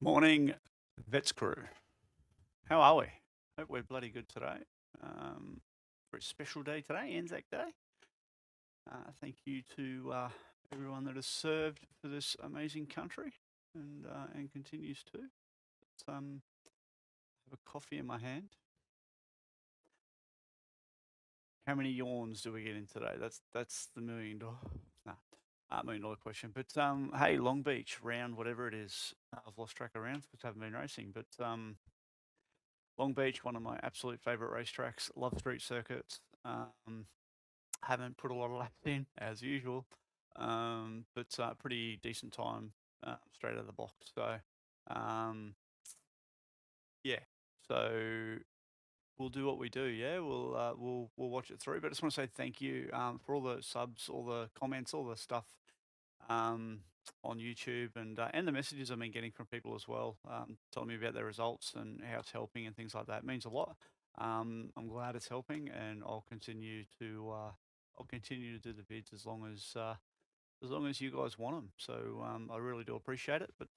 Morning, Vets Crew. How are we? Hope we're bloody good today. For a special day today, Anzac Day. Thank you to everyone that has served for this amazing country and continues to. Let's have a coffee in my hand. How many yawns do we get in today? That's the $1 million question. But hey, Long Beach round, whatever it is, I've lost track of rounds because I haven't been racing. But Long Beach, one of my absolute favourite racetracks. Love street circuits. Haven't put a lot of laps in as usual, but pretty decent time straight out of the box. So yeah, so we'll do what we do. Yeah, we'll watch it through. But I just want to say thank you for all the subs, all the comments, all the stuff on YouTube, and the messages I've been getting from people as well, telling me about their results and how it's helping and things like that. It means a lot. I'm glad it's helping, and I'll continue to do the vids as long as you guys want them. So I really do appreciate it. But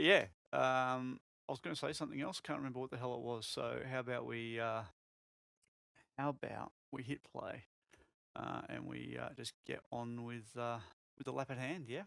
yeah, I was going to say something else. Can't remember what the hell it was. So how about we hit play and we just get on with the lap at hand? Yeah.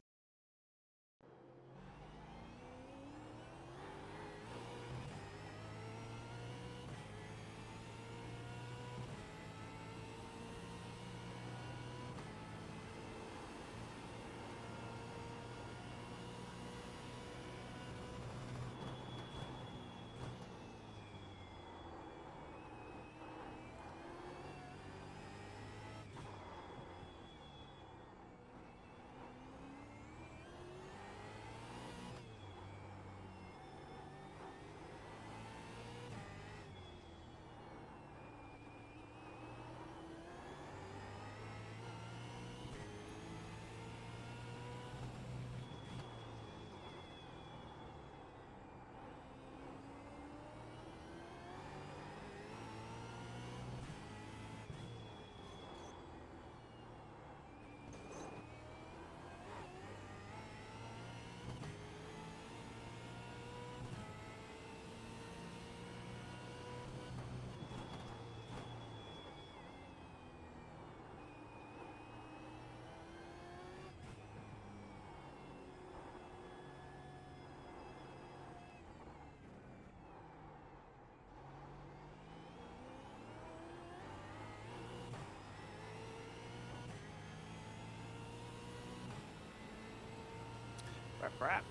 Rap.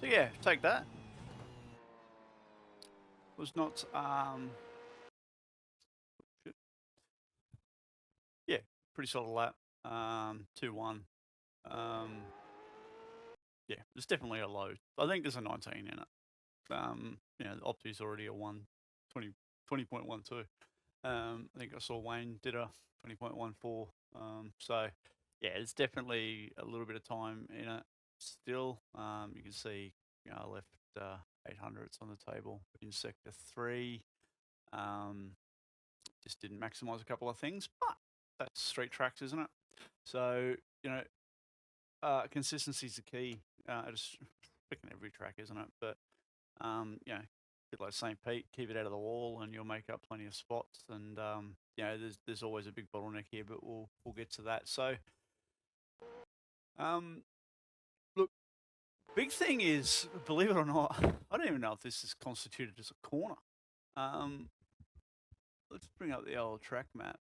So yeah, take that. Was not yeah, pretty solid lap. 2-1. Um, yeah, there's definitely a low. I think there's a 19 in it. The Opti's already a 20.12. I think I saw Wayne did a 20.14. So yeah, it's definitely a little bit of time in it still. You can see, I left 800s on the table in sector 3. Just didn't maximise a couple of things, but that's street tracks, isn't it? So, consistency is the key. Just picking every track, isn't it? But a bit like St. Pete, keep it out of the wall, and you'll make up plenty of spots. And there's always a big bottleneck here, but we'll get to that. So, um, look, big thing is, believe it or not, I don't even know if this is constituted as a corner. Let's bring up the old track map.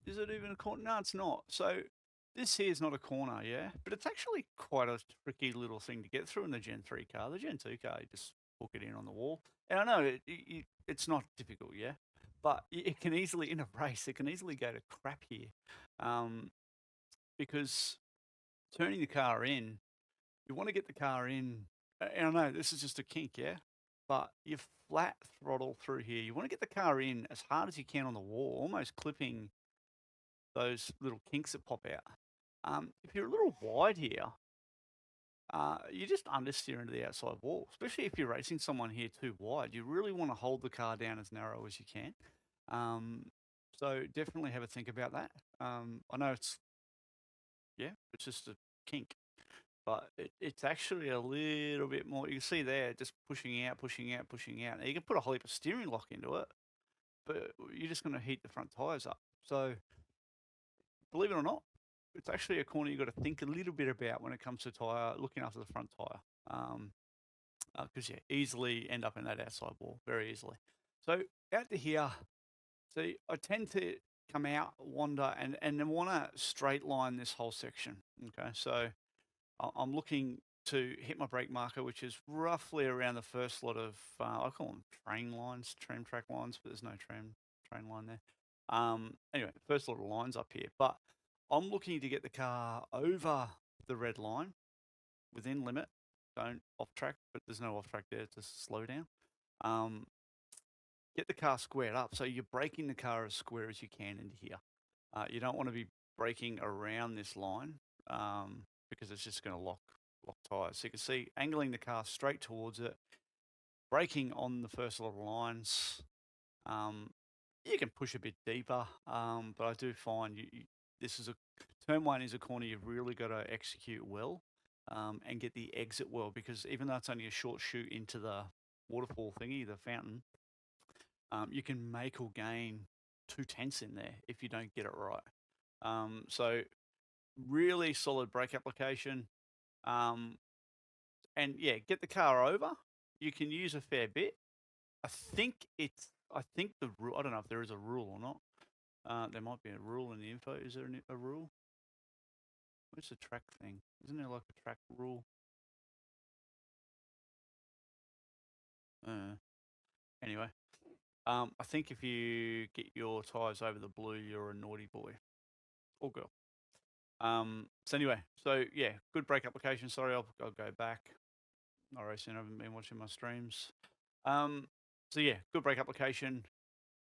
Is it even a corner? No, it's not. So this here is not a corner, yeah, but it's actually quite a tricky little thing to get through in the Gen 3 car. The Gen 2 car, you just hook it in on the wall. And I know it's not difficult, yeah, but it can easily, in a race, it can easily go to crap here, because turning the car in, you want to get the car in. And I know this is just a kink, yeah, but you flat throttle through here. You want to get the car in as hard as you can on the wall, almost clipping those little kinks that pop out. If you're a little wide here, you just understeer into the outside wall, especially if you're racing someone here too wide. You really want to hold the car down as narrow as you can. So definitely have a think about that. I know it's just a kink. but it's actually a little bit more. You can see there, just pushing out, pushing out, pushing out. Now you can put a whole heap of steering lock into it, but you're just going to heat the front tires up. So believe it or not, it's actually a corner you've got to think a little bit about when it comes to tire, looking after the front tire. Because yeah, easily end up in that outside wall very easily. So out to here, so I tend to come out, wander, and then want to straight line this whole section. Okay, so I'm looking to hit my brake marker, which is roughly around the first lot of I call them train lines, tram track lines, but there's no train line there. Anyway, first lot of lines up here, but I'm looking to get the car over the red line within limit. Don't off track, but there's no off track there to slow down. Um, get the car squared up. So you're braking the car as square as you can into here. You don't want to be braking around this line because it's just going to lock tires. So you can see angling the car straight towards it, braking on the first lot of lines. You can push a bit deeper, but I do find this is a turn one is a corner you've really got to execute well and get the exit well, because even though it's only a short shoot into the waterfall thingy, the fountain, you can make or gain 2/10 in there if you don't get it right. So really solid brake application. And yeah, get the car over. You can use a fair bit. I think the rule, I don't know if there is a rule or not. There might be a rule in the info. Is there a rule? What's the track thing? Isn't there like a track rule? Anyway, I think if you get your tyres over the blue, you're a naughty boy or girl. So anyway, so yeah, good brake application. Sorry, I'll go back. I haven't been watching my streams. So yeah, good brake application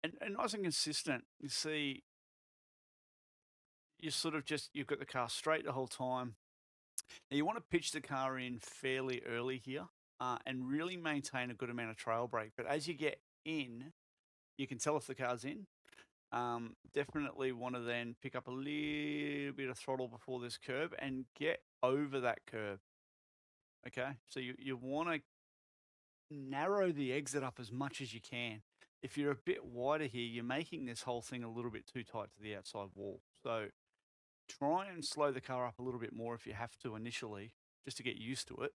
and nice and consistent. You see, you sort of you've got the car straight the whole time. Now you want to pitch the car in fairly early here and really maintain a good amount of trail brake. But as you get in, you can tell if the car's in. Definitely want to then pick up a little bit of throttle before this curb and get over that curb. Okay, so you want to narrow the exit up as much as you can. If you're a bit wider here, you're making this whole thing a little bit too tight to the outside wall. So try and slow the car up a little bit more if you have to initially, just to get used to it,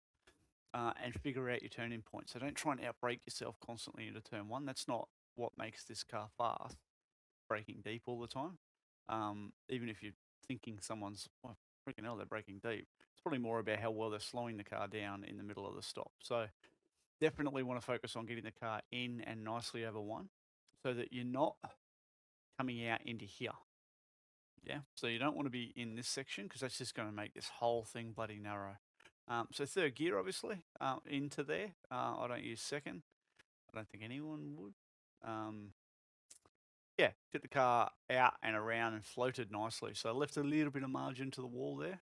and figure out your turning point. So don't try and outbrake yourself constantly into turn one. That's not what makes this car fast, braking deep all the time. Even if you're thinking someone's, well, freaking hell, they're braking deep. It's probably more about how well they're slowing the car down in the middle of the stop. So definitely want to focus on getting the car in and nicely over one so that you're not coming out into here. Yeah, so you don't want to be in this section because that's just going to make this whole thing bloody narrow. So third gear, obviously, into there. I don't use second. I don't think anyone would. Yeah, get the car out and around and floated nicely. So I left a little bit of margin to the wall there.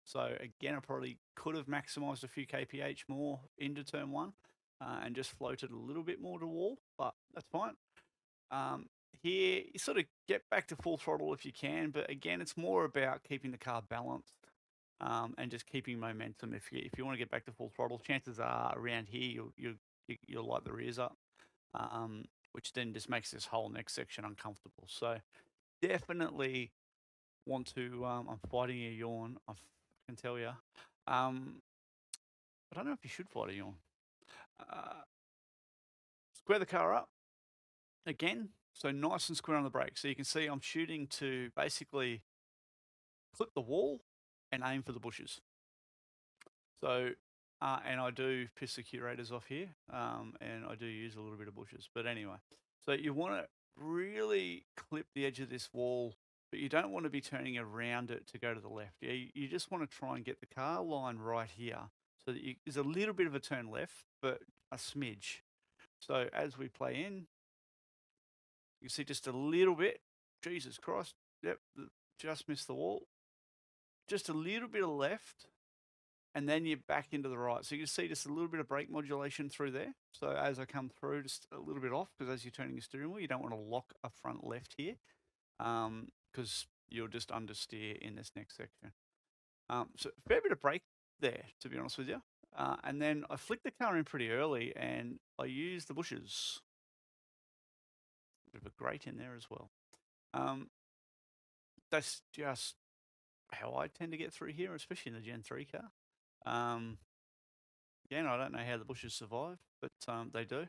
So again, I probably could have maximized a few kph more into turn one and just floated a little bit more to wall, but that's fine. Here, you sort of get back to full throttle if you can, but again, it's more about keeping the car balanced and just keeping momentum. If you want to get back to full throttle, chances are around here you'll light the rears up, which then just makes this whole next section uncomfortable. So definitely want to. I'm fighting a yawn. I can tell you. I don't know if you should fight a yawn. Square the car up again. So nice and square on the brake. So you can see I'm shooting to basically clip the wall and aim for the bushes. So, and I do piss the curators off here, and I do use a little bit of bushes. But anyway, so you want to really clip the edge of this wall, but you don't want to be turning around it to go to the left. Yeah, you just want to try and get the car line right here so that there's a little bit of a turn left, but a smidge. So as we play in, you see just a little bit. Jesus Christ. Yep, just missed the wall. Just a little bit of left, and then you're back into the right. So you can see just a little bit of brake modulation through there. So as I come through, just a little bit off, because as you're turning your steering wheel, you don't want to lock a front left here, because you'll just understeer in this next section. So a fair bit of brake there, to be honest with you. And then I flicked the car in pretty early, and I used the bushes. Bit of a grate in there as well. Um, that's just how I tend to get through here, especially in the Gen 3 car. Um, Again, I don't know how the bushes survive, but they do.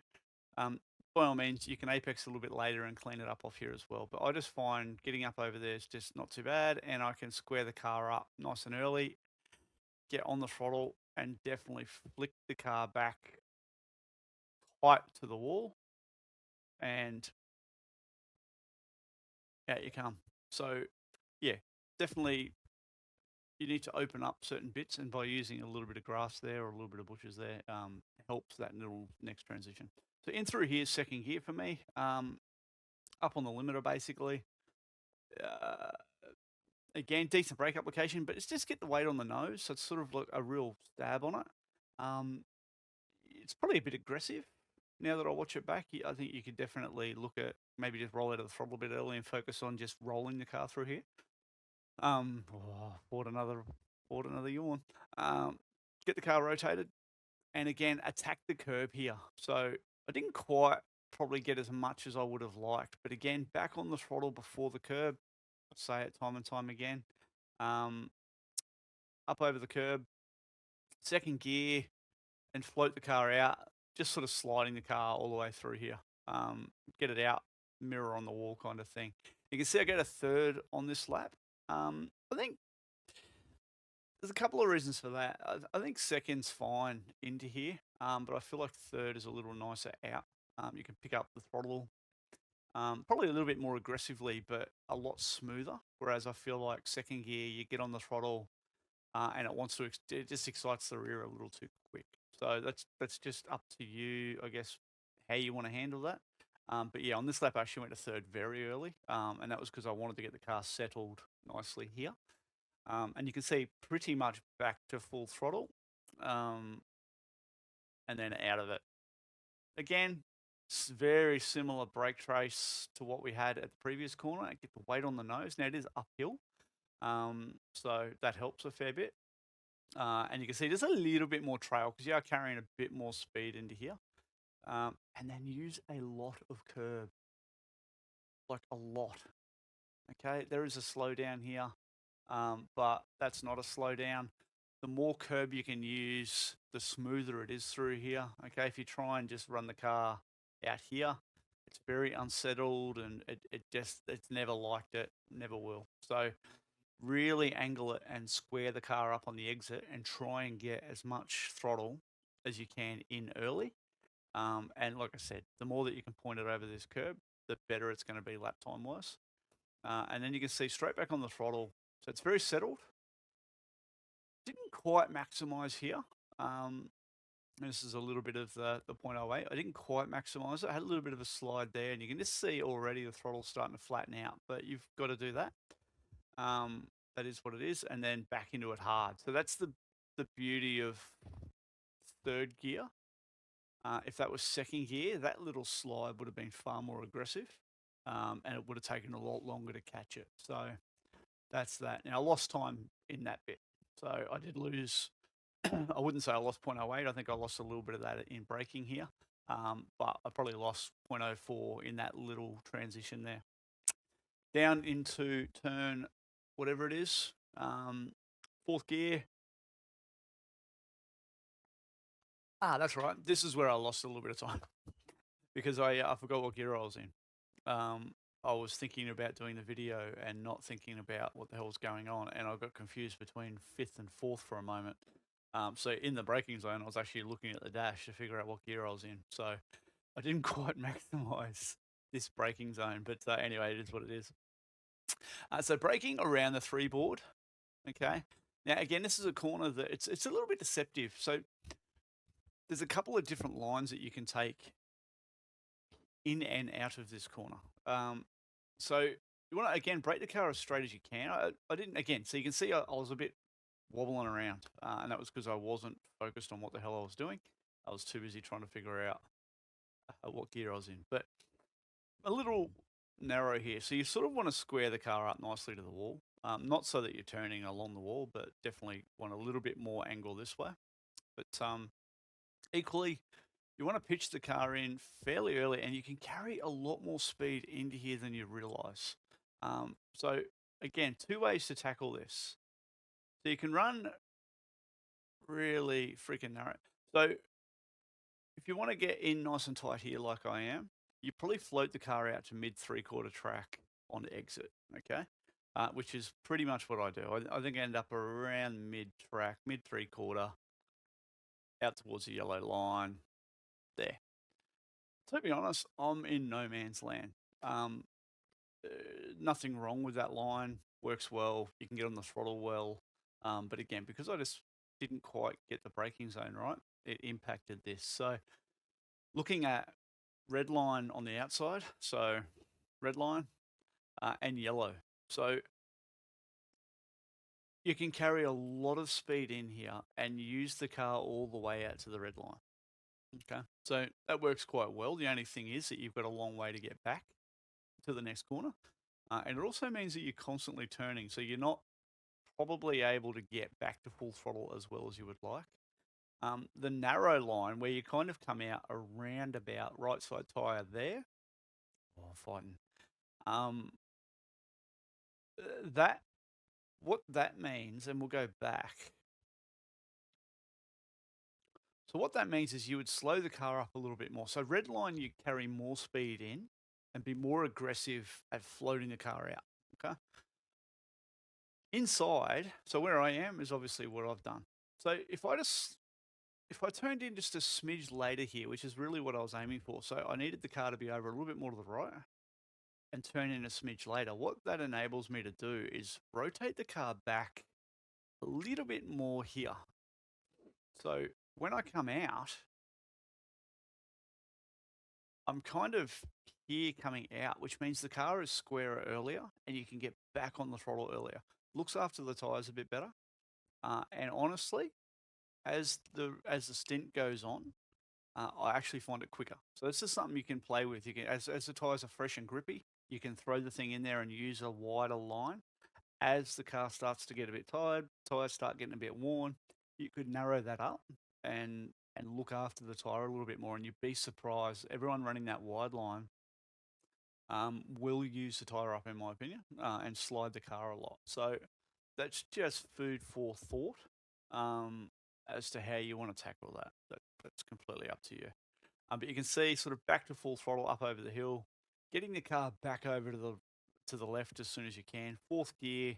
Um, by all means, you can apex a little bit later and clean it up off here as well. But I just find getting up over there is just not too bad, and I can square the car up nice and early, get on the throttle, and definitely flick the car back tight to the wall, and out you come. So, yeah, definitely you need to open up certain bits, and by using a little bit of grass there or a little bit of bushes there, helps that little next transition. So in through here, second gear for me, up on the limiter basically. Uh, Again, decent brake application, but it's just get the weight on the nose, so it's sort of like a real stab on it. Um, it's probably a bit aggressive. Now that I watch it back, I think you could definitely look at maybe just roll out of the throttle a bit early and focus on just rolling the car through here. Bought another yawn. Get the car rotated, and again attack the curb here. So I didn't quite probably get as much as I would have liked, but again back on the throttle before the curb. I say it time and time again. Um, Up over the curb, second gear, and float the car out. Just sort of sliding the car all the way through here. Get it out, mirror on the wall kind of thing. You can see I get a third on this lap. I think there's a couple of reasons for that. I think second's fine into here, but I feel like third is a little nicer out. You can pick up the throttle, probably a little bit more aggressively, but a lot smoother. Whereas I feel like second gear, you get on the throttle, and it wants to, it just excites the rear a little too quick. So that's just up to you, I guess, how you want to handle that. But yeah, on this lap, I actually went to third very early, and that was because I wanted to get the car settled nicely here. And you can see pretty much back to full throttle, um, and then out of it. Again, very similar brake trace to what we had at the previous corner. I get the weight on the nose. Now it is uphill, so that helps a fair bit. And you can see there's a little bit more trail because you are carrying a bit more speed into here. And then use a lot of curb, like a lot. Okay, there is a slowdown here, but that's not a slowdown. The more curb you can use, the smoother it is through here. Okay, if you try and just run the car out here, it's very unsettled and it's never liked it, never will. So really angle it and square the car up on the exit and try and get as much throttle as you can in early. And like I said, the more that you can point it over this curb, the better it's going to be lap time wise. And then you can see straight back on the throttle. So it's very settled. Didn't quite maximize here. This is a little bit of the 0.08. I didn't quite maximize it. I had a little bit of a slide there, and you can just see already the throttle's starting to flatten out, but you've got to do that. That is what it is, and then back into it hard. So that's the beauty of third gear. If that was second gear, that little slide would have been far more aggressive, and it would have taken a lot longer to catch it. So that's that. Now, I lost time in that bit. So I did lose, I wouldn't say I lost 0.08. I think I lost a little bit of that in braking here. But I probably lost 0.04 in that little transition there. Down into turn, whatever it is, fourth gear. That's right. This is where I lost a little bit of time because I forgot what gear I was in. I was thinking about doing the video and not thinking about what the hell was going on, and I got confused between fifth and fourth for a moment. So in the braking zone, I was actually looking at the dash to figure out what gear I was in. So I didn't quite maximize this braking zone, but anyway, it is what it is. So braking around the 3 board, okay. Now again, this is a corner that it's a little bit deceptive. So there's a couple of different lines that you can take in and out of this corner. So you want to again brake the car as straight as you can. I didn't again, so you can see I was a bit wobbling around, and that was because I wasn't focused on what the hell I was doing. I was too busy trying to figure out what gear I was in. But a little narrow here, so you sort of want to square the car up nicely to the wall. Not so that you're turning along the wall, but definitely want a little bit more angle this way. But equally, you want to pitch the car in fairly early, and you can carry a lot more speed into here than you realize. So again, two ways to tackle this. So you can run really freaking narrow. So if you want to get in nice and tight here, like I am, you probably float the car out to mid 3/4 track on exit, okay? Which is pretty much what I do. I think I end up around mid track, mid 3/4, out towards the yellow line, there. To be honest, I'm in no man's land. Um, uh, Nothing wrong with that line. Works well. You can get on the throttle well. But again, because I just didn't quite get the braking zone right, it impacted this. So looking at red line on the outside, so red line and yellow. So you can carry a lot of speed in here and use the car all the way out to the red line. Okay, so that works quite well. The only thing is that you've got a long way to get back to the next corner. And it also means that you're constantly turning. So you're not probably able to get back to full throttle as well as you would like. The narrow line where you kind of come out around about right side tyre there. Oh, I'm fighting. Um, that what that means, and we'll go back. So what that means is you would slow the car up a little bit more. So red line, you carry more speed in and be more aggressive at floating the car out. Okay. Inside, so where I am is obviously what I've done. So if I turned in just a smidge later here, which is really what I was aiming for, so I needed the car to be over a little bit more to the right and turn in a smidge later. What that enables me to do is rotate the car back a little bit more here. So when I come out, I'm kind of here coming out, which means the car is squarer earlier and you can get back on the throttle earlier. Looks after the tyres a bit better. And honestly, as the stint goes on, I actually find it quicker. So this is something you can play with. You can, as the tires are fresh and grippy, you can throw the thing in there and use a wider line. As the car starts to get a bit tired, tires start getting a bit worn, you could narrow that up and look after the tire a little bit more. And you'd be surprised. Everyone running that wide line will use the tire up, in my opinion, and slide the car a lot. So that's just food for thought as to how you want to tackle that. That's completely up to you. But you can see sort of back to full throttle up over the hill, getting the car back over to the left as soon as you can. Fourth gear,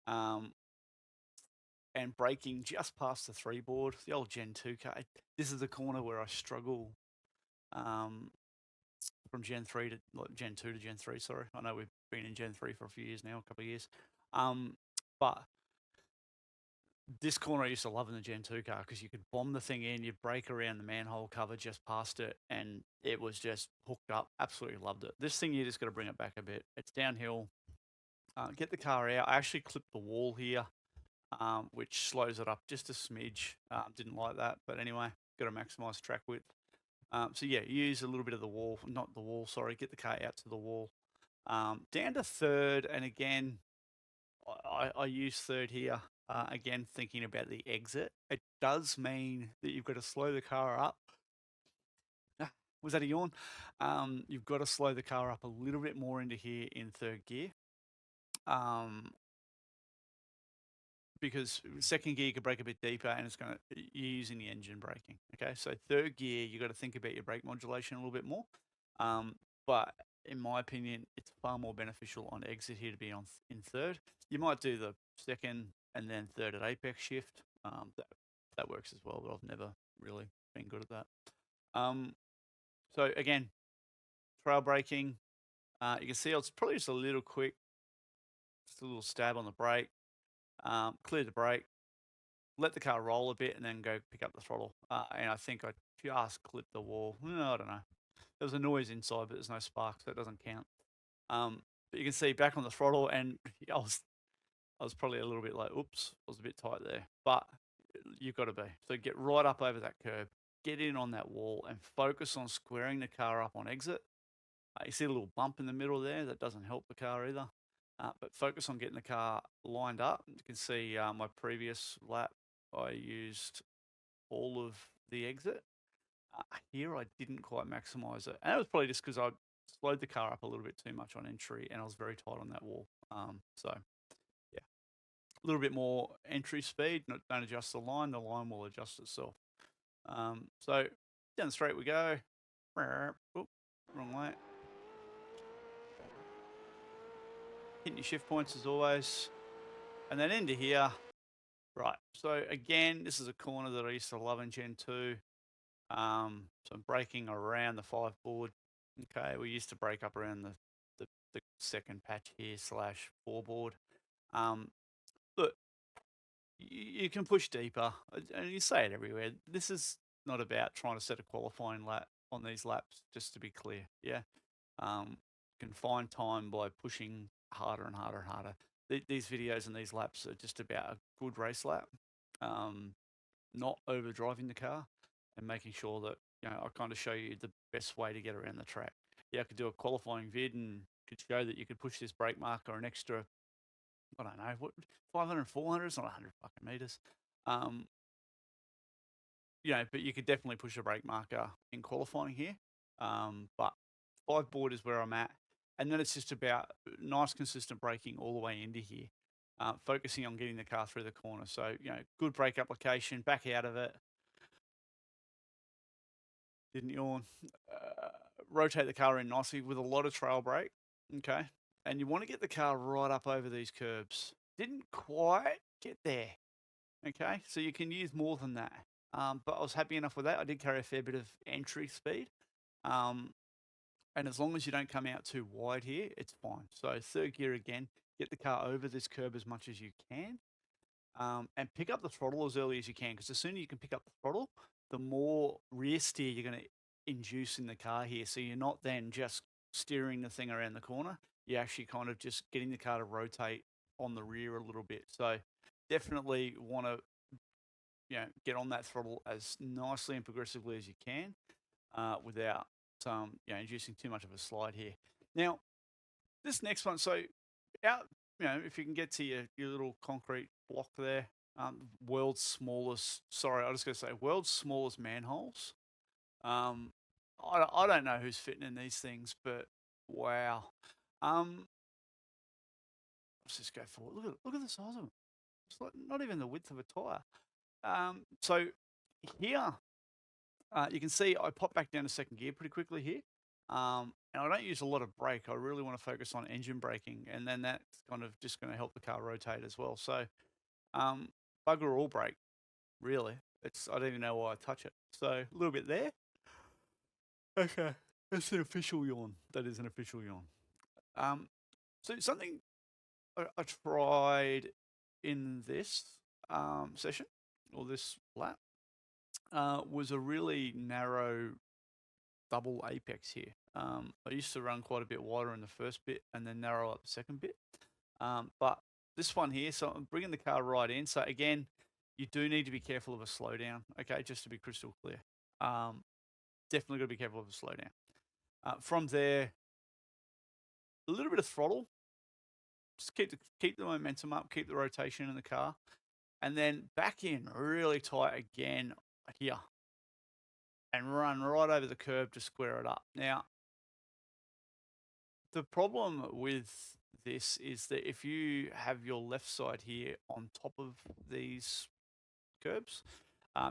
um, and braking just past the three board, the old Gen 2 car. This is the corner where I struggle um, from Gen 3 to like Gen 2 to Gen 3. Sorry, I know we've been in Gen 3 for a few years now, a couple of years. But this corner I used to love in the Gen 2 car because you could bomb the thing in, you brake around the manhole cover just past it, and it was just hooked up. Absolutely loved it. This thing, you just got to bring it back a bit. It's downhill. Get the car out. I actually clipped the wall here, which slows it up just a smidge. Didn't like that, but anyway, got to maximize track width. So yeah, use a little bit of the wall, not the wall, sorry, get the car out to the wall. Down to third, and again, I use third here. Again, thinking about the exit, it does mean that you've got to slow the car up. Was that a yawn? You've got to slow the car up a little bit more into here in third gear. Because second gear you can brake a bit deeper and it's you're using the engine braking. Okay, so third gear you got to think about your brake modulation a little bit more. But in my opinion, it's far more beneficial on exit here to be on in third. You might do the second and then third at apex shift. That works as well, but I've never really been good at that. So again, trail braking. You can see it's probably just a little quick, just a little stab on the brake. Clear the brake, let the car roll a bit, and then go pick up the throttle. And I think I just clipped the wall. I don't know. There was a noise inside, but there's no spark, so it doesn't count. But you can see back on the throttle, and I was probably a little bit like, oops, I was a bit tight there. But you've got to be. So get right up over that curb, get in on that wall, and focus on squaring the car up on exit. You see a little bump in the middle there? That doesn't help the car either. but focus on getting the car lined up. You can see my previous lap, I used all of the exit. Here, I didn't quite maximize it. And that was probably just because I slowed the car up a little bit too much on entry and I was very tight on that wall. So, yeah, a little bit more entry speed. Don't adjust the line will adjust itself. So, down the straight we go. Oop, wrong way. Hitting your shift points as always. And then into here. Right. So, again, this is a corner that I used to love in Gen 2. So I'm braking around the 5 board. Okay, we used to brake up around the second patch here / 4 board. Look, you can push deeper, and you say it everywhere. This is not about trying to set a qualifying lap on these laps, just to be clear. Yeah, can find time by pushing harder and harder and harder. These videos and these laps are just about a good race lap, not overdriving the car and making sure that, I kind of show you the best way to get around the track. Yeah, I could do a qualifying vid and could show that you could push this brake marker an extra, I don't know, what, 500, 400, it's not 100 fucking meters. But you could definitely push a brake marker in qualifying here. But 5 board is where I'm at. And then it's just about nice, consistent braking all the way into here, focusing on getting the car through the corner. So, good brake application, back out of it. Didn't yawn. Rotate the car in nicely with a lot of trail brake, okay? And you want to get the car right up over these curbs. Didn't quite get there, okay? So you can use more than that. But I was happy enough with that. I did carry a fair bit of entry speed. And as long as you don't come out too wide here, it's fine. So 3rd gear again, get the car over this curb as much as you can. And pick up the throttle as early as you can, because the sooner you can pick up the throttle, the more rear steer you're going to induce in the car here. So you're not then just steering the thing around the corner. You're actually kind of just getting the car to rotate on the rear a little bit. So definitely want to, get on that throttle as nicely and progressively as you can, without, inducing too much of a slide here. Now, this next one, so out, if you can get to your little concrete block there, world's smallest, sorry, I was just going to say world's smallest manholes. I don't know who's fitting in these things, but wow. Let's just go forward. Look at the size of them. It's like not even the width of a tire. So here, you can see I pop back down to 2nd gear pretty quickly here. And I don't use a lot of brake. I really want to focus on engine braking, and then that's kind of just going to help the car rotate as well. So, bugger all brake, really. I don't even know why I touch it. So a little bit there. Okay, that's an official yawn. That is an official yawn. So something I tried in this session or this lap was a really narrow double apex here. I used to run quite a bit wider in the first bit and then narrow up the second bit. But this one here, so I'm bringing the car right in. So again, you do need to be careful of a slowdown, okay, just to be crystal clear. Definitely got to be careful of a slowdown. From there, a little bit of throttle. Just keep the momentum up, keep the rotation in the car. And then back in really tight again here. And run right over the curb to square it up. Now, the problem with this is that if you have your left side here on top of these curbs,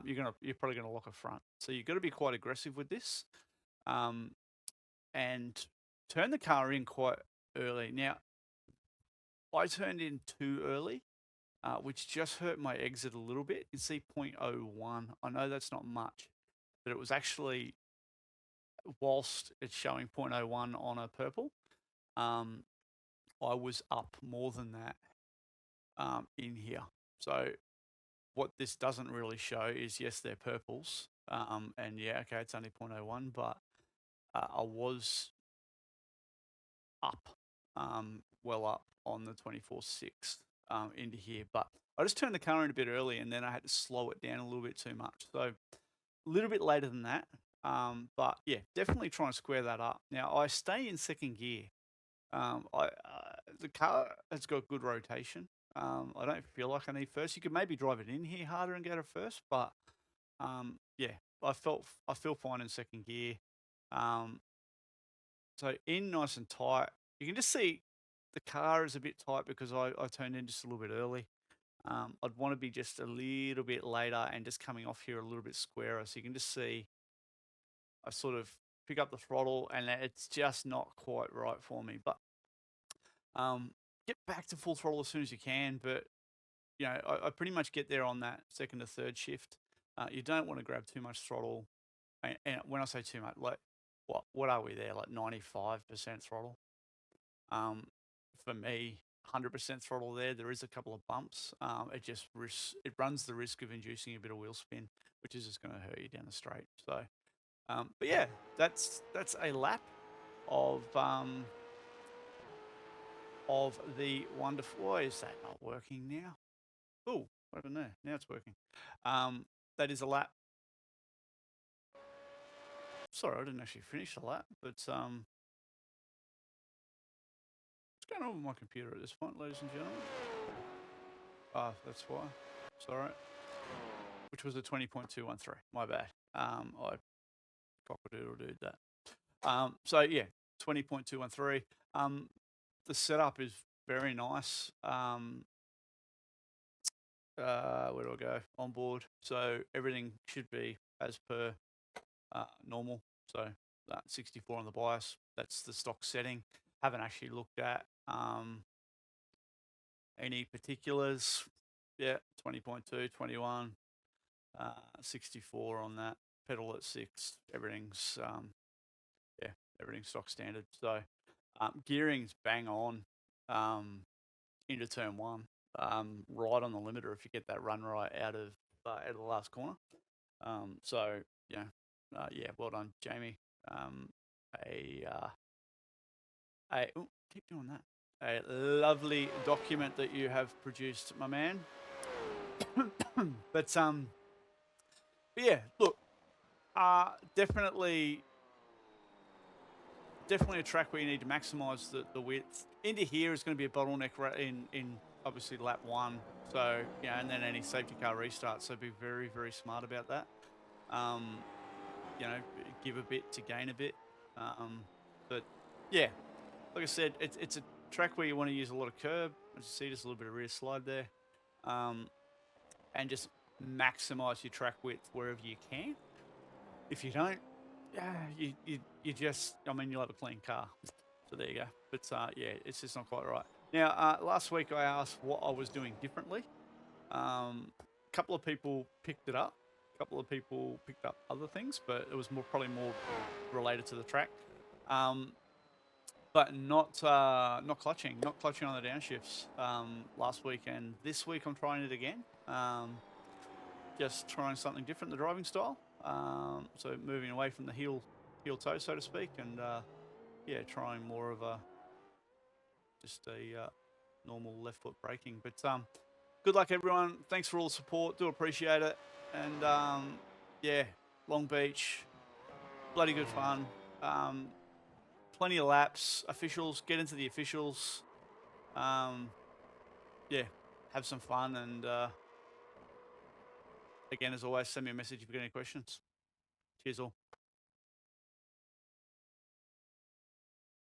you're probably gonna lock a front. So you've got to be quite aggressive with this, and turn the car in quite early. Now, I turned in too early, which just hurt my exit a little bit. You can see 0.01. I know that's not much, but it was actually, whilst it's showing 0.01 on a purple, I was up more than that in here. So what this doesn't really show is, yes, they're purples. And yeah, okay, it's only 0.01, but I was up, well up on the 24.6 into here. But I just turned the car in a bit early and then I had to slow it down a little bit too much. So a little bit later than that. But yeah, definitely try and square that up. Now, I stay in 2nd gear. the car has got good rotation. I don't feel like I need first. You could maybe drive it in here harder and go to first, but yeah, I feel fine in second gear. Um, so in nice and tight, you can just see the car is a bit tight because I turned in just a little bit early. I'd want to be just a little bit later and just coming off here a little bit squarer. So you can just see I sort of pick up the throttle and it's just not quite right for me. But um, get back to full throttle as soon as you can. But you know, I pretty much get there on that second to third shift. You don't want to grab too much throttle. And when I say too much, like what are we there? Like 95% throttle. Um, for me, 100% throttle there. There is a couple of bumps. It runs the risk of inducing a bit of wheel spin, which is just going to hurt you down the straight. So, but yeah, that's a lap of the wonderful. Why is that not working now? Oh, I don't know. Now it's working. That is a lap. Sorry, I didn't actually finish the lap, but what's going on with my computer at this point, ladies and gentlemen? Ah, that's why. Sorry. Which was a 20.213. My bad. I cock-a-doodle-dooed that. So yeah, 20.213. The setup is very nice. Where do I go? On board. So everything should be as per normal. So 64 on the bias. That's the stock setting. Haven't actually looked at any particulars. Yeah, 20.2, 21, 64 on that. Pedal at 6. Everything's yeah, everything's stock standard. So gearing's bang on into turn 1. Right on the limiter if you get that run right out of the last corner. So yeah, yeah, well done, Jamie. Keep doing that. A lovely document that you have produced, my man. but yeah, look, definitely a track where you need to maximise the width. Into here is going to be a bottleneck in obviously lap 1. So yeah, and then any safety car restart. So be very, very smart about that. You know, give a bit to gain a bit. But yeah, like I said, it's a track where you want to use a lot of curb. As you see, just a little bit of rear slide there, and just maximise your track width wherever you can. If you don't, yeah, you just, I mean, you'll have a clean car. So there you go. But yeah, it's just not quite right. Now, last week I asked what I was doing differently. A couple of people picked it up. A couple of people picked up other things, but it was probably more related to the track. But not clutching on the downshifts last week, and this week I'm trying it again. Just trying something different, the driving style. So moving away from the heel toe, so to speak, and yeah, trying more of just a normal left foot braking. But good luck, everyone. Thanks for all the support. Do appreciate it. And yeah, Long Beach, bloody good fun. Plenty of laps. Officials, get into the officials. Yeah, have some fun. And again, as always, send me a message if you've got any questions. Cheers all.